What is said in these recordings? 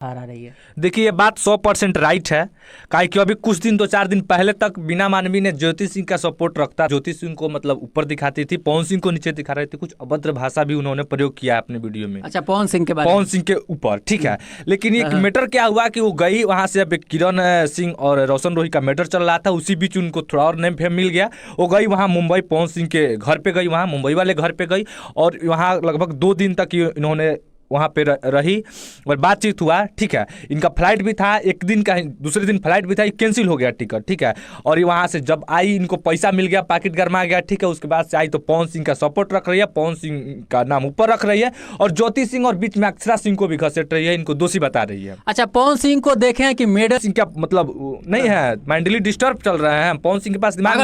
आ रही है। देखिए ये बात 100% राइट है। काहे कि अभी कुछ दिन 2-4 दिन पहले तक बीना मानवी ने ज्योति सिंह का सपोर्ट रखता, ज्योति सिंह को मतलब ऊपर दिखाती थी, पवन सिंह को नीचे दिखा रही थी, कुछ अभद्र भाषा भी उन्होंने प्रयोग किया अपने वीडियो में। अच्छा, पवन सिंह के बारे पवन में। सिंह के ऊपर, ठीक है। लेकिन एक मैटर क्या हुआ कि वो गई वहां से, अब किरण सिंह और रोशन रोही का मैटर चल रहा था, उसी बीच उनको थोड़ा और नेम फेम मिल गया। वो गई वहां मुंबई, पवन सिंह के घर पे गई, वहां मुंबई वाले घर पे गई और वहां लगभग 2 दिन तक इन्होंने वहाँ पे रही और बातचीत हुआ, ठीक है। इनका फ्लाइट भी था, एक दिन का, दूसरे दिन फ्लाइट भी था, ये कैंसिल हो गया टिकट, ठीक है। और ये वहाँ से जब आई, इनको पैसा मिल गया, पैकेट गरमा गया, ठीक है। उसके बाद से आई तो पवन सिंह का सपोर्ट रख रही है, पवन सिंह का नाम ऊपर रख रही है और ज्योति सिंह और बीच में अक्षरा सिंह को भी घसीट रही है, इनको दोषी बता रही है। अच्छा, पवन सिंह को देखें कि मेडल सिंह का मतलब नहीं है, मेंटली डिस्टर्ब चल रहे हैं। पवन सिंह के पास दिमाग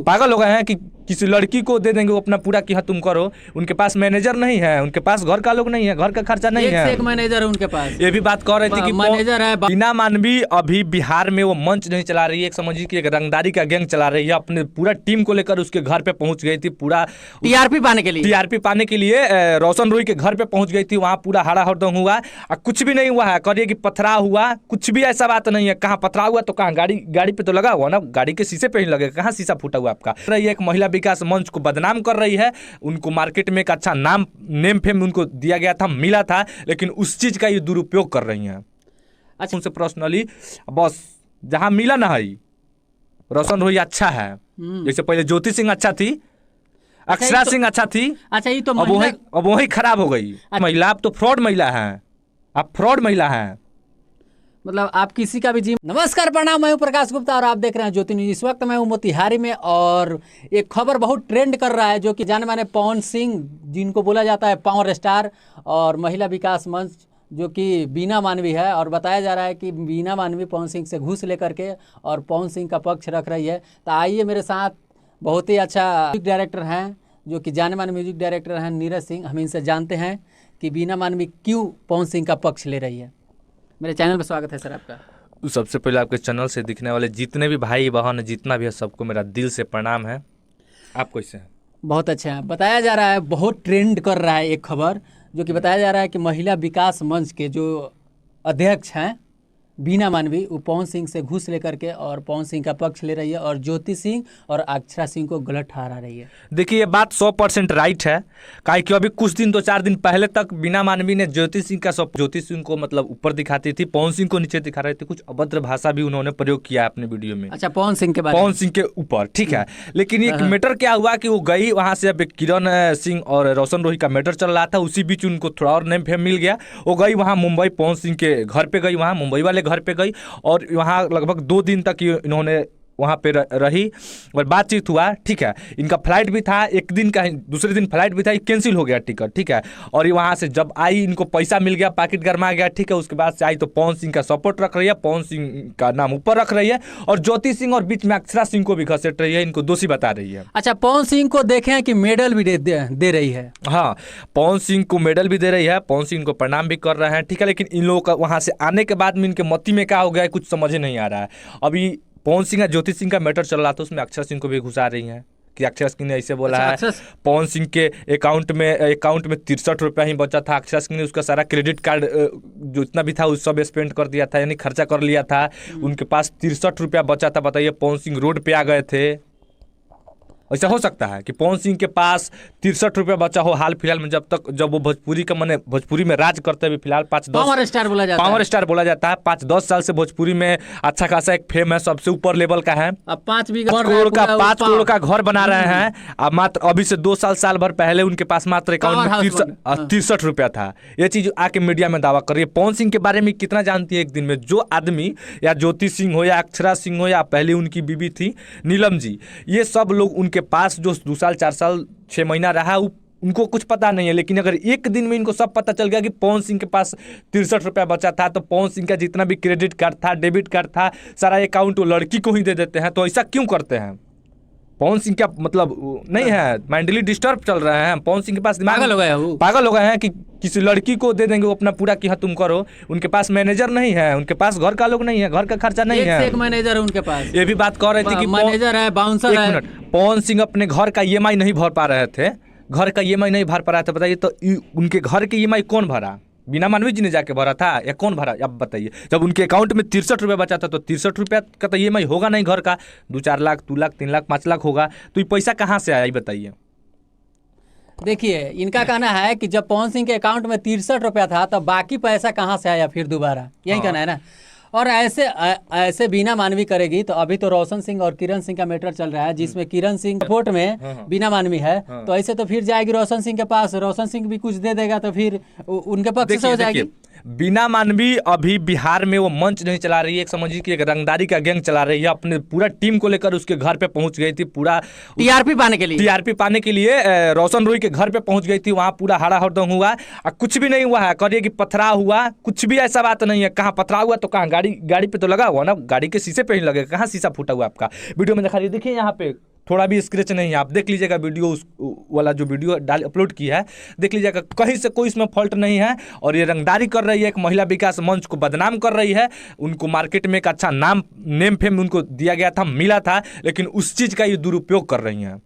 पागल हो गए हैं कि किसी लड़की को दे देंगे वो अपना पूरा कि हाँ तुम करो। उनके पास मैनेजर नहीं है, उनके पास घर का लोग नहीं है, घर का खर्चा नहीं है, एक मैनेजर है उनके पास। ये भी बात कह रही थी कि मैनेजर है। बीना मानवी अभी बिहार में वो मंच नहीं चला रही है, एक समझिए कि एक रंगदारी का गैंग चला रही है। अपने पूरा टीम को लेकर उसके घर पे पहुंच गई थी, पूरा टीआरपी पाने के लिए रोशन रोही के घर पे पहुंच गई थी। वहां पूरा हड़ा हड़दंग हुआ और कुछ भी नहीं हुआ है। करिए कि पथराव हुआ, कुछ भी ऐसा बात नहीं है। कहाँ पथराव हुआ तो कहाँ गाड़ी पे तो लगा हुआ ना, गाड़ी के शीशे पे ही लगेगा, कहाँ शीशा फूटा हुआ आपका। एक महिला विकास मंच को बदनाम कर रही है, उनको मार्केट में एक अच्छा नेम फेम उनको दिया गया था, मिला था, लेकिन उस चीज का ये दुरुपयोग कर रही हैं। अच्छा, उनसे पर्सनली बस जहां मिला ना है, रोशन रोही अच्छा है, जैसे पहले ज्योति सिंह अच्छा थी, अक्षरा सिंह अच्छा थी। अच्छा, ये तो अब वही खराब हो गई। महिला अब तो फ्रॉड महिला है, आप फ्रॉड महिला है, मतलब आप किसी का भी जी। नमस्कार, प्रणाम, मैं हूं प्रकाश गुप्ता और आप देख रहे हैं ज्योति न्यूज। इस वक्त मैं हूं मोतिहारी में और एक खबर बहुत ट्रेंड कर रहा है, जो कि जाने माने पवन सिंह, जिनको बोला जाता है पावर स्टार, और महिला विकास मंच जो कि बीना मानवी है, और बताया जा रहा है कि बीना मानवी पवन सिंह से घूस लेकर के और पवन सिंह का पक्ष रख रही है। तो आइए मेरे साथ बहुत ही अच्छा म्यूजिक डायरेक्टर हैं, जो कि जाने माने म्यूजिक डायरेक्टर हैं नीरज सिंह। हम इनसे जानते हैं कि बीना मानवी क्यों पवन सिंह का पक्ष ले रही है। मेरे चैनल पर स्वागत है सर आपका। सबसे पहले आपके चैनल से दिखने वाले जितने भी भाई बहन जितना भी है, सबको मेरा दिल से प्रणाम है। आप कैसे हैं? बहुत अच्छा है। बताया जा रहा है, बहुत ट्रेंड कर रहा है एक खबर, जो कि बताया जा रहा है कि महिला विकास मंच के जो अध्यक्ष हैं बीना मानवी, वो पवन सिंह से घूस लेकर के और पवन सिंह का पक्ष ले रही है और ज्योति सिंह और अक्षरा सिंह को गलत ठहरा रही है। देखिए ये बात 100% राइट है। काहे कि अभी कुछ दिन 2-4 दिन पहले तक बीना मानवी ने ज्योति सिंह को मतलब ऊपर दिखाती थी, पवन सिंह को नीचे दिखा रही थी, कुछ अभद्र भाषा भी उन्होंने प्रयोग किया अपने वीडियो में। अच्छा, पवन सिंह के ऊपर, ठीक है। लेकिन एक मैटर क्या हुआ कि वो गई वहां से, अब किरण सिंह और रोशन रोही का मैटर चल रहा था, उसी बीच उनको थोड़ा और नेम फेम मिल गया। वो गई वहां मुंबई, पवन सिंह के घर पे गई, वहां मुंबई वाले घर पे गई और वहां लगभग 2 दिन तक इन्होंने वहाँ पे रही और बातचीत हुआ, ठीक है। इनका फ्लाइट भी था, एक दिन का, दूसरे दिन फ्लाइट भी था, ये कैंसिल हो गया टिकट, ठीक है। और ये वहाँ से जब आई, इनको पैसा मिल गया, पैकेट गरमा गया, ठीक है। उसके बाद से आई तो पवन सिंह का सपोर्ट रख रही है, पवन सिंह का नाम ऊपर रख रही है और ज्योति सिंह और बीच में अक्षरा सिंह को भी घसीट रही है, इनको दोषी बता रही है। अच्छा, पवन सिंह को देखें कि मेडल भी दे रही है। हाँ, पवन सिंह को मेडल भी दे रही है, पवन सिंह को प्रणाम भी कर रहे हैं, ठीक है। लेकिन इन लोगों का वहाँ से आने के बाद में इनके मती में क्या हो गया है, कुछ समझ नहीं आ रहा है। अभी पवन सिंह और ज्योति सिंह का मैटर चल रहा था, उसमें अक्षरा सिंह को भी घुसा रही हैं कि अक्षरा सिंह ने ऐसे बोला है, पवन सिंह के अकाउंट में 63 रुपया ही बचा था, अक्षरा सिंह ने उसका सारा क्रेडिट कार्ड जो इतना भी था उस सब स्पेंड कर दिया था, यानी खर्चा कर लिया था। उनके पास 63 रुपया बचा था। बताइए, पवन सिंह रोड पे आ गए थे। ऐसा हो सकता है कि पवन सिंह के पास 63 रुपया बचा हो हाल फिलहाल में, जब वो भोजपुरी का मैंने भोजपुरी में राज करते हुए फिलहाल 5-10 पावर स्टार बोला जाता है। 5-10 साल से भोजपुरी में अच्छा खासा एक फेम है, सबसे ऊपर लेवल का है। अब 5 करोड़ का घर बना रहे हैं। अब मात्र अभी से 2 साल भर पहले उनके पास मात्र अकाउंट में 63 रुपया था। ये चीज आके मीडिया में दावा कर रही है। पवन सिंह के बारे में कितना जानती है एक दिन में? जो आदमी, या ज्योति सिंह हो या अक्षरा सिंह हो या पहले उनकी बीबी थी नीलम जी, ये सब लोग उनके पास जो 2 साल 4 साल 6 महीना रहा, उनको कुछ पता नहीं है। लेकिन अगर एक दिन में इनको सब पता चल गया कि पवन सिंह के पास 63 रुपया बचा था, तो पवन सिंह का जितना भी क्रेडिट कार्ड था, डेबिट कार्ड था, सारा अकाउंट वो लड़की को ही दे देते हैं। तो ऐसा क्यों करते हैं? पवन सिंह क्या मतलब नहीं है, मेंटली डिस्टर्ब चल रहे हैं। पवन सिंह के पास दिमाग पागल हो गए हैं कि किसी लड़की को दे देंगे वो अपना पूरा कि हाँ तुम करो। उनके पास मैनेजर नहीं है, उनके पास घर का लोग नहीं है, घर का खर्चा नहीं है। एक मैनेजर है उनके पास। ये भी बात कह रहे थे कि मैनेजर है, बाउंसर है। पवन सिंह अपने घर का EMI नहीं भर पा रहे थे, घर का EMI नहीं भर पा रहे थे। बताइए, तो उनके घर के EMI कौन भरा? बीना मानवी जी ने जाके भरा था या कौन भरा? अब बताइए, जब उनके अकाउंट में 63 रुपया बचा था तो 63 रुपया का तो EMI होगा नहीं घर का, 2-4 लाख, 2 लाख, 3 लाख, 5 लाख होगा, तो ये पैसा कहाँ से आया ये बताइए। देखिए, इनका कहना है कि जब पवन सिंह के अकाउंट में 63 रुपया था तो बाकी पैसा कहाँ से आया फिर दोबारा, यही कहना है ना। और ऐसे बीना मानवी करेगी तो अभी तो रोशन सिंह और किरण सिंह का मैटर चल रहा है, जिसमें किरण सिंह सपोर्ट में बीना मानवी है, तो ऐसे तो फिर जाएगी रोशन सिंह के पास, रोशन सिंह भी कुछ दे देगा तो फिर उनके पक्ष से हो जाएगी। बीना मानवी अभी बिहार में वो मंच नहीं चला रही है, एक समझिए कि एक रंगदारी का गैंग चला रही है, अपने पूरा टीम को लेकर उसके घर पे पहुंच गई थी, पूरा टीआरपी पाने के लिए रोशन रोई के घर पे पहुंच गई थी, वहां पूरा हड़ा हड़दंग हुआ और कुछ भी नहीं हुआ है। करिए कि पथरा हुआ, कुछ भी ऐसा बात नहीं है। कहाँ पथरा हुआ तो कहाँ गाड़ी पे तो लगा हुआ ना, गाड़ी के शीशे पे ही लगेगा, कहाँ शीशा फूटा हुआ आपका? वीडियो में दिखा रही, देखिए यहाँ पे थोड़ा भी स्क्रैच नहीं है, आप देख लीजिएगा वीडियो, उस वाला जो वीडियो अपलोड की है देख लीजिएगा, कहीं से कोई इसमें फॉल्ट नहीं है। और ये रंगदारी कर रही है, एक महिला विकास मंच को बदनाम कर रही है, उनको मार्केट में एक अच्छा नेम फेम उनको दिया गया था, मिला था, लेकिन उस चीज़ का ये दुरुपयोग कर रही हैं।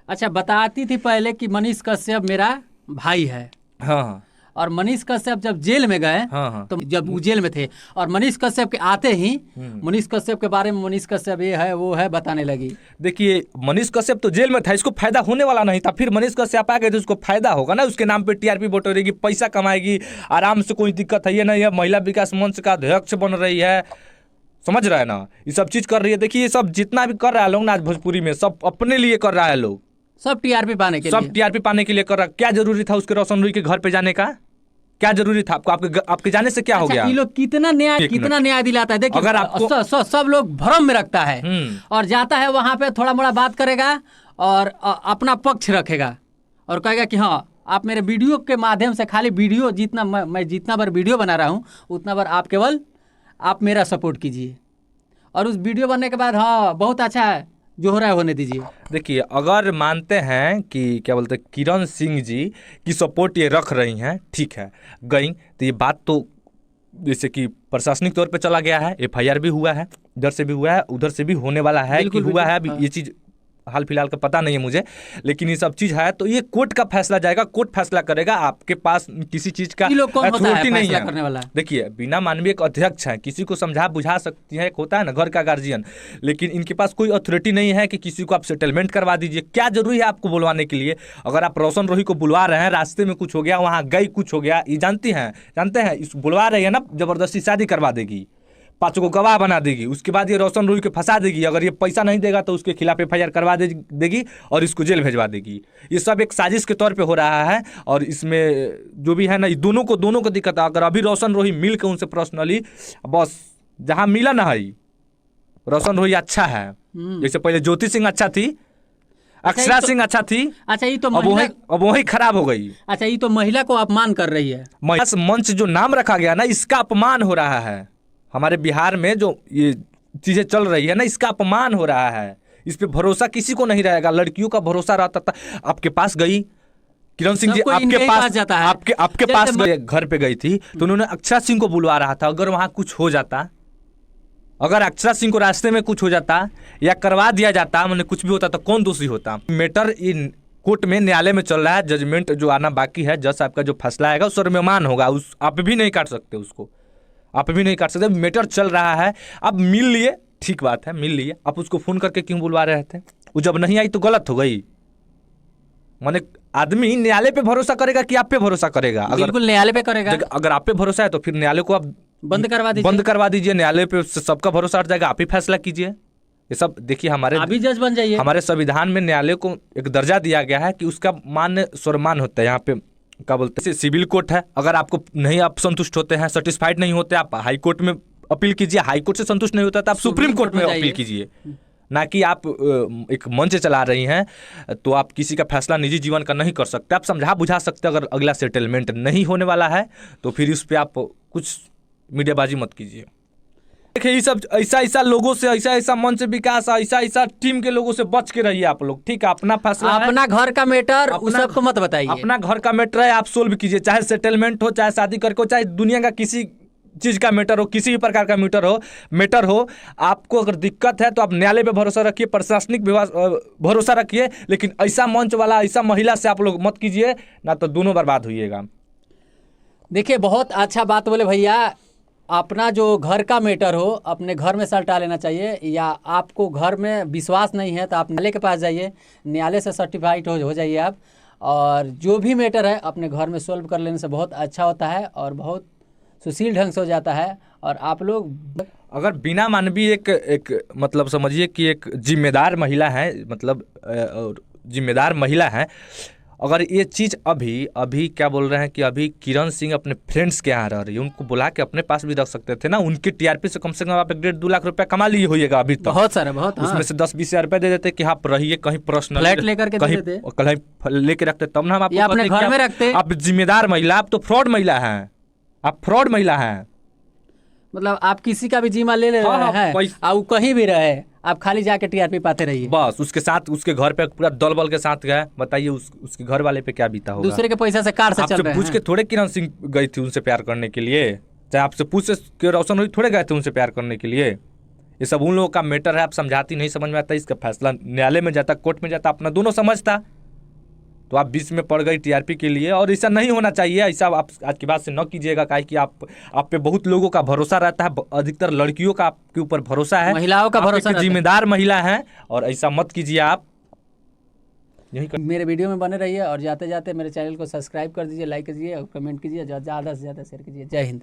अच्छा, बताती थी पहले कि मनीष कश्यप मेरा भाई है, हाँ, और मनीष कश्यप जब जेल में गए, हाँ, तो जब वो जेल में थे और मनीष कश्यप के आते ही मनीष कश्यप के बारे में, मनीष कश्यप ये है वो है बताने लगी। देखिए, मनीष कश्यप तो जेल में था, इसको फायदा होने वाला नहीं था, फिर मनीष कश्यप आ गए तो उसको फायदा होगा ना, उसके नाम पे TRP बटोरेगी, पैसा कमाएगी आराम से, कोई दिक्कत है ये नहीं है। महिला विकास मंच का अध्यक्ष बन रही है, समझ रहा है ना, ये सब चीज़ कर रही है। देखिए, ये सब जितना भी कर रहा है लोग ना आज भोजपुरी में, सब अपने लिए कर रहा है लोग, सब TRP पाने के लिए, सब TRP पाने के लिए कर रहा। क्या जरूरी था उसके रोशन रोई के घर पे जाने का? क्या जरूरी था आपको? आपके जाने से क्या हो गया? ये लोग कितना न्याय दिलाता है। देखिए, अगर आपको सब लोग भ्रम में रखता है और जाता है वहां पे, थोड़ा मोड़ा बात करेगा और अपना पक्ष रखेगा और कहेगा कि हाँ, आप मेरे वीडियो के माध्यम से, खाली वीडियो जितना मैं जितना बार वीडियो बना रहा हूँ उतना बार आप मेरा सपोर्ट कीजिए, और उस वीडियो बनने के बाद हाँ बहुत अच्छा है जो हो रहा है होने दीजिए। देखिए, अगर मानते हैं कि क्या बोलते हैं किरण सिंह जी की सपोर्ट ये रख रही हैं, ठीक है, गई तो ये बात तो जैसे कि प्रशासनिक तौर पे चला गया है, FIR भी हुआ है, इधर से भी हुआ है, उधर से भी होने वाला है कि हुआ है अभी, ये चीज़ हाल फिलहाल का पता नहीं है मुझे, लेकिन ये सब चीज़ है। तो ये कोर्ट का फैसला जाएगा, कोर्ट फैसला करेगा, आपके पास किसी चीज़ का अथॉरिटी नहीं है करने वाला। देखिए, बीना मानवी एक अध्यक्ष है, किसी को समझा बुझा सकती है, एक होता है ना घर का गार्जियन, लेकिन इनके पास कोई अथॉरिटी नहीं है कि किसी को आप सेटलमेंट करवा दीजिए। क्या जरूरी है आपको बुलवाने के लिए? अगर आप रोशन रोही को बुलवा रहे हैं, रास्ते में कुछ हो गया, वहाँ गई कुछ हो गया, ये जानते हैं इस बुलवा रही है ना, जबरदस्ती शादी करवा देगी, 5 को गवाह बना देगी, उसके बाद ये रोशन रोही को फंसा देगी, अगर ये पैसा नहीं देगा तो उसके खिलाफ FIR करवा देगी और इसको जेल भेजवा देगी। ये सब एक साजिश के तौर पे हो रहा है, और इसमें जो भी है ना, दोनों को दिक्कत है। अगर अभी रोशन रोही मिल के उनसे पर्सनली, बस जहाँ मिला ना है, रोशन रोही अच्छा है, जैसे पहले ज्योति सिंह अच्छा थी, अक्षरा सिंह अच्छा थी, अच्छा ये तो अब वही खराब हो गई। अच्छा, ये तो महिला को अपमान कर रही है। मंच जो नाम रखा गया ना, इसका अपमान हो रहा है। हमारे बिहार में जो ये चीज़ें चल रही है ना, इसका अपमान हो रहा है, इस पे भरोसा किसी को नहीं रहेगा। लड़कियों का भरोसा रहता था, आपके पास गई किरण सिंह जी, आपके पास जाता है, आपके पास घर पे गई थी तो उन्होंने अक्षरा सिंह को बुलवा रहा था। अगर वहाँ कुछ हो जाता, अगर अक्षरा सिंह को रास्ते में कुछ हो जाता या करवा दिया जाता, मैंने कुछ भी होता तो कौन दोषी होता? मैटर इन कोर्ट में, न्यायालय में चल रहा है, जजमेंट जो आना बाकी है, जज साहब का जो फैसला आएगा उस सर्वमान्य होगा, उस आप भी नहीं काट सकते उसको, आप भी नहीं काट सकते। मैटर चल रहा है, अब मिल लिए, ठीक बात है, मिल लिए, आप उसको फ़ोन करके क्यों बुलवा रहे थे? वो जब नहीं आई तो गलत हो गई। माने आदमी न्यायालय पे भरोसा करेगा कि आप पे भरोसा करेगा? बिल्कुल न्यायालय पे करेगा। अगर आप पे भरोसा है तो फिर न्यायालय को आप बंद करवा दीजिए, न्यायालय पे सबका भरोसा हट जाएगा, आप ही फैसला कीजिए। ये सब देखिए, हमारे अभी जज बन जाइए। हमारे संविधान में न्यायालय को एक दर्जा दिया गया है कि उसका मान्य सर्वमान्य होता है। यहाँ पे क्या बोलते हैं, सिविल कोर्ट है, अगर आपको नहीं, आप संतुष्ट होते हैं, सेटिस्फाइड नहीं होते, आप हाई कोर्ट में अपील कीजिए, हाई कोर्ट से संतुष्ट नहीं होता तो आप सुप्रीम कोर्ट में अपील कीजिए। ना कि आप एक मंच चला रही हैं तो आप किसी का फैसला निजी जीवन का नहीं कर सकते, आप समझा बुझा सकते। अगर अगला सेटलमेंट नहीं होने वाला है तो फिर इस पर आप कुछ मीडियाबाजी मत कीजिए। देखिए, ये सब ऐसा लोगों से, ऐसा मंच विकास, ऐसा टीम के लोगों से बच के रहिए आप लोग, ठीक है? अपना फैसला, अपना घर का मैटर उस सबको मत बताइए। अपना घर का मैटर है, आप सोल्व कीजिए, चाहे सेटलमेंट हो, चाहे शादी करके हो, चाहे दुनिया का किसी चीज़ का मैटर हो, किसी भी प्रकार का मैटर हो, आपको अगर दिक्कत है तो आप न्यायालय पे भरोसा रखिए, प्रशासनिक भरोसा रखिए, लेकिन ऐसा मंच वाला, ऐसा महिला से आप लोग मत कीजिए, ना तो दोनों बर्बाद होइएगा। देखिए बहुत अच्छा बात बोले भैया। अपना जो घर का मैटर हो अपने घर में सलटा लेना चाहिए, या आपको घर में विश्वास नहीं है तो आप न्यायालय के पास जाइए, न्यायालय से सर्टिफाइड हो जाइए आप। और जो भी मैटर है अपने घर में सॉल्व कर लेने से बहुत अच्छा होता है और बहुत सुशील ढंग से हो जाता है। और आप लोग अगर बिना मानवीय एक मतलब समझिए कि एक जिम्मेदार महिला है, मतलब और जिम्मेदार महिला है, अगर ये चीज़ अभी क्या बोल रहे हैं कि अभी किरण सिंह अपने फ्रेंड्स के यहाँ रह रही है, उनको बुला के अपने पास भी रख सकते थे ना। उनकी टीआरपी से कम आप 1.5-2 लाख रुपया कमा लिए होइएगा अभी तक। बहुत सारे बहुत उसमें से 10-20 हज़ार रुपया दे देते कि आप रहिए कहीं पर्सनल फ्लैट लेकर के दे कहीं देते। कहीं लेके रखते, तब ना हम आपको या अपने कहते कि घर में रखते। आप जिम्मेदार महिला, आप तो फ्रॉड महिला हैं, आप फ्रॉड महिला हैं। मतलब आप किसी का भी जिम्मा ले हाँ, रहे हैं और वो कहीं भी रहे, आप खाली जाके टीआरपी पाते रहिए। बस उसके साथ उसके घर पे पूरा दल बल के साथ गए, बताइए उसके घर वाले पे क्या बीता होगा। दूसरे के पैसा से कार से चल आपसे रहे पूछ हैं। के थोड़े किरण सिंह गई थी उनसे प्यार करने के लिए, चाहे आपसे पूछ के रोशन हुई थोड़े गए थे उनसे प्यार करने के लिए। ये सब उन लोगों का मैटर है, आप समझाती नहीं समझ में आता, इसका फैसला न्यायालय में जाता, कोर्ट में जाता, अपना दोनों समझता, तो आप बीच में पड़ गई टीआरपी के लिए। और ऐसा नहीं होना चाहिए, ऐसा आप आज की बात से न कीजिएगा, काहे कि आप पे बहुत लोगों का भरोसा रहता है, अधिकतर लड़कियों का आपके ऊपर भरोसा है, महिलाओं का भरोसा रहता है। जिम्मेदार महिला है, और ऐसा मत कीजिए आप। मेरे वीडियो में बने रहिए और जाते जाते मेरे चैनल को सब्सक्राइब कर दीजिए, लाइक कीजिए और कमेंट कीजिए, ज़्यादा से ज़्यादा शेयर कीजिए। जय हिंद।